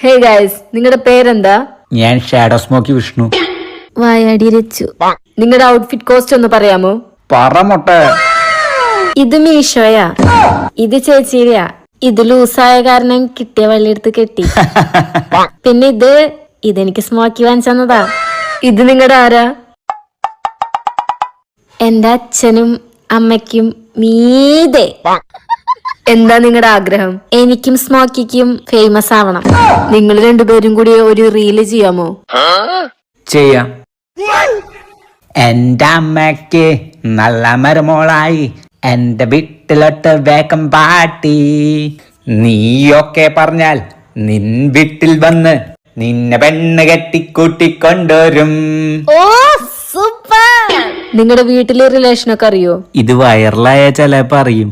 Hey guys, നിങ്ങളുടെ പേരെന്താ? ഞാൻ ഷാഡോ സ്മോക്കി വിഷ്ണു. വായാടി രച്ചു. നിങ്ങളുടെ ഔട്ട്ഫിറ്റ് കോസ്റ്റ് ഒന്ന് പറയാമോ? പറമൊട്ട. ഇത് മീഷോയാ, ഇത് ചേച്ചിയാ. ഇത് ലൂസായ കാരണം കിട്ടിയ വള്ളിയെടുത്ത് കെട്ടി. പിന്നെ ഇതെനിക്ക് സ്മോക്കി വാങ്ങിച്ചതാ. ഇത് നിങ്ങളുടെ ആരാ? എന്റെ അച്ഛനും അമ്മയ്ക്കും മീതെ. എന്താ നിങ്ങളുടെ ആഗ്രഹം? എനിക്കും സ്മോക്കിക്കും ഫേമസ് ആവണം. നിങ്ങൾ രണ്ടുപേരും കൂടി ഒരു റീല് ചെയ്യാമോ? ചെയ്യാം. എന്റെ അമ്മയ്ക്ക് നല്ല മരുമോളായി എന്റെ വീട്ടിലോട്ട് വേഗം പാട്ടി. നീയൊക്കെ പറഞ്ഞാൽ നിൻ വീട്ടിൽ വന്ന് നിന്നെ പെണ്ണ് കെട്ടിക്കൂട്ടിക്കൊണ്ടുവരും. ഓ സൂപ്പർ. നിങ്ങളുടെ വീട്ടിലെ റിലേഷനൊക്കെ അറിയോ? ഇത് വൈറലായ ചിലപ്പോ അറിയും.